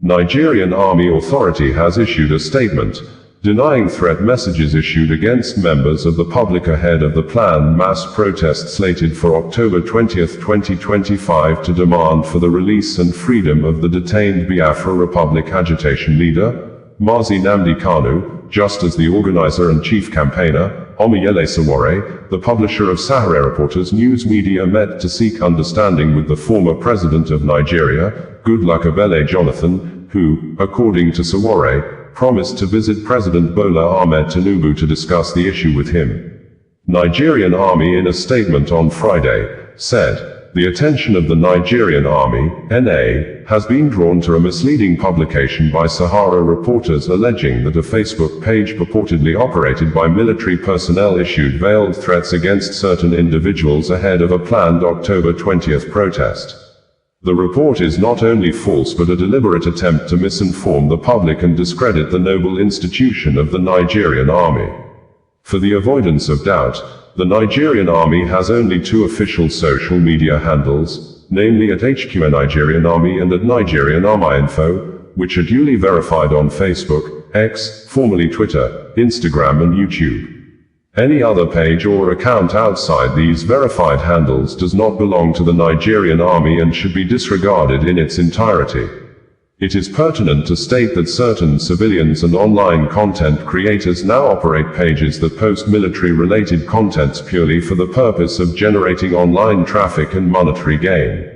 Nigerian Army Authority has issued a statement, denying threat messages issued against members of the public ahead of the planned mass protest slated for October 20, 2025 to demand for the release and freedom of the detained Biafra Republic agitation leader, Mazi Nnamdi Kanu, just as the organizer and chief campaigner, Omoyele Sowore, the publisher of SaharaReporters news media, met to seek understanding with the former president of Nigeria, Goodluck Ebele Jonathan, who, according to Sowore, promised to visit President Bola Ahmed Tinubu to discuss the issue with him. Nigerian Army, in a statement on Friday, said, "The attention of the Nigerian Army, NA, has been drawn to a misleading publication by SaharaReporters alleging that a Facebook page purportedly operated by military personnel issued veiled threats against certain individuals ahead of a planned October 20 protest. The report is not only false but a deliberate attempt to misinform the public and discredit the noble institution of the Nigerian Army. For the avoidance of doubt, the Nigerian Army has only two official social media handles, namely at HQ Nigerian Army and at Nigerian Army Info, which are duly verified on Facebook, X, formerly Twitter, Instagram and YouTube. Any other page or account outside these verified handles does not belong to the Nigerian Army and should be disregarded in its entirety. It is pertinent to state that certain civilians and online content creators now operate pages that post military-related contents purely for the purpose of generating online traffic and monetary gain.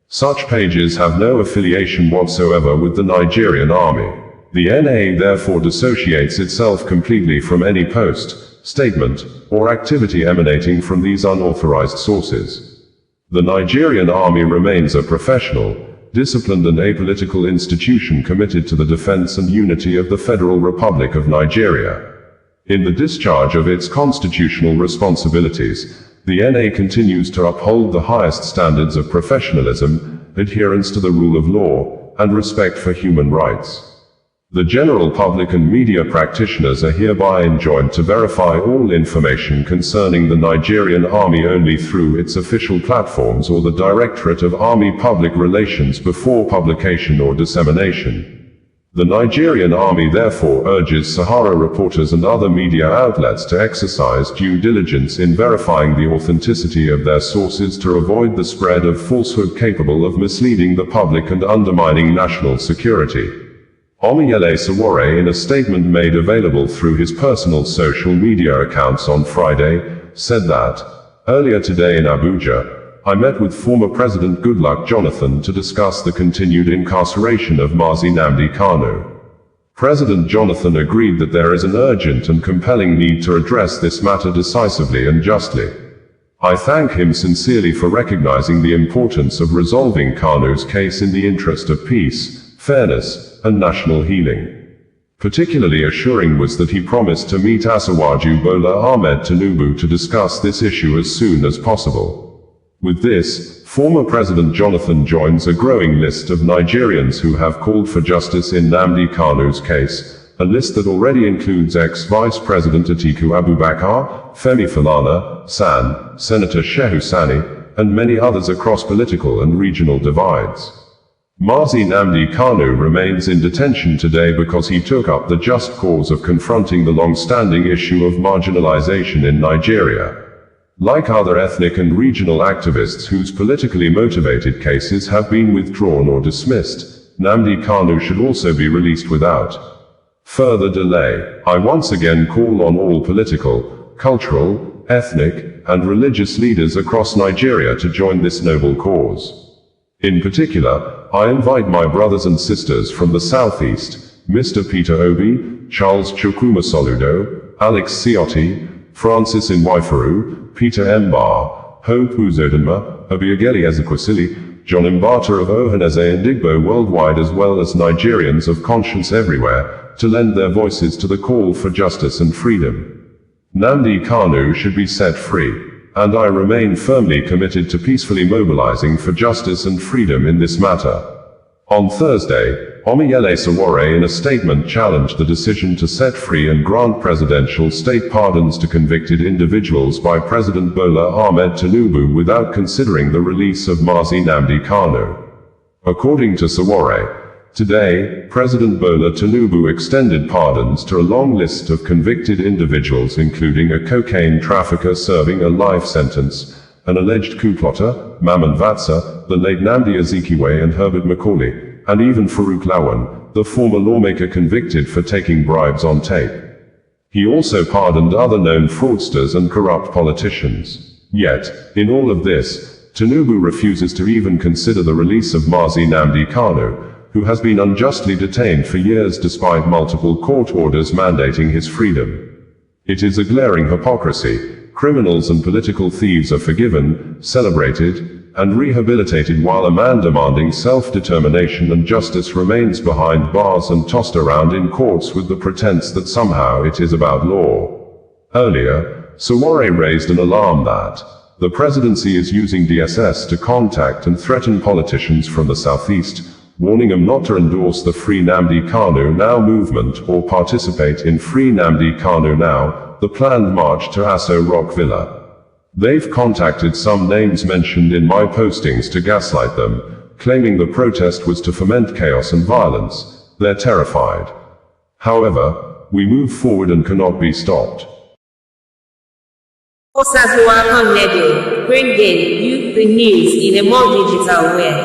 Such pages have no affiliation whatsoever with the Nigerian Army. The NA therefore dissociates itself completely from any post, statement, or activity emanating from these unauthorized sources. The Nigerian Army remains a professional, disciplined and apolitical institution committed to the defense and unity of the Federal Republic of Nigeria. In the discharge of its constitutional responsibilities, the NA continues to uphold the highest standards of professionalism, adherence to the rule of law, and respect for human rights. The general public and media practitioners are hereby enjoined to verify all information concerning the Nigerian Army only through its official platforms or the Directorate of Army Public Relations before publication or dissemination. The Nigerian Army therefore urges SaharaReporters and other media outlets to exercise due diligence in verifying the authenticity of their sources to avoid the spread of falsehood capable of misleading the public and undermining national security. Omoyele Sowore, in a statement made available through his personal social media accounts on Friday, said that, "Earlier today in Abuja, I met with former President Goodluck Jonathan to discuss the continued incarceration of Mazi Nnamdi Kanu. President Jonathan agreed that there is an urgent and compelling need to address this matter decisively and justly. I thank him sincerely for recognizing the importance of resolving Kanu's case in the interest of peace, fairness, and national healing. Particularly assuring was that he promised to meet Asiwaju Bola Ahmed Tinubu to discuss this issue as soon as possible." With this, former President Jonathan joins a growing list of Nigerians who have called for justice in Nnamdi Kanu's case, a list that already includes ex-Vice President Atiku Abubakar, Femi Falana, SAN, Senator Shehu Sani, and many others across political and regional divides. Mazi Nnamdi Kanu remains in detention today because he took up the just cause of confronting the long-standing issue of marginalization in Nigeria. Like other ethnic and regional activists whose politically motivated cases have been withdrawn or dismissed, Nnamdi Kanu should also be released without further delay. I once again call on all political, cultural, ethnic, and religious leaders across Nigeria to join this noble cause. In particular, I invite my brothers and sisters from the Southeast, Mr. Peter Obi, Charles Chukwuma Soludo, Alex Ciotti, Francis Nwaifaru, Peter Mbar, Hope Uzodinma, Obiageli Ezekwesili, John Mbata of Ohaneze and Igbo worldwide, as well as Nigerians of conscience everywhere, to lend their voices to the call for justice and freedom. Nnamdi Kanu should be set free. And I remain firmly committed to peacefully mobilizing for justice and freedom in this matter. On Thursday, Omoyele Sowore in a statement challenged the decision to set free and grant presidential state pardons to convicted individuals by President Bola Ahmed Tinubu without considering the release of Mazi Nnamdi Kanu. According to Sowore, Today, President Bola Tinubu extended pardons to a long list of convicted individuals, including a cocaine trafficker serving a life sentence, an alleged coup plotter, Maman Vatsa, the late Nnamdi Azikiwe and Herbert Macaulay, and even Farouk Lawan, the former lawmaker convicted for taking bribes on tape. He also pardoned other known fraudsters and corrupt politicians. Yet, in all of this, Tinubu refuses to even consider the release of Mazi Nnamdi Kanu, who has been unjustly detained for years despite multiple court orders mandating his freedom. It is a glaring hypocrisy. Criminals and political thieves are forgiven, celebrated, and rehabilitated, while a man demanding self-determination and justice remains behind bars and tossed around in courts with the pretense that somehow it is about law. Earlier, Sowore raised an alarm that the presidency is using DSS to contact and threaten politicians from the southeast, warning them not to endorse the Free Nnamdi Kanu Now movement or participate in Free Nnamdi Kanu Now, the planned march to Aso Rock Villa. They've contacted some names mentioned in my postings to gaslight them, claiming the protest was to foment chaos and violence. They're terrified. However, we move forward and cannot be stopped. Osazuwa Level, bringing you the news in a more digital way.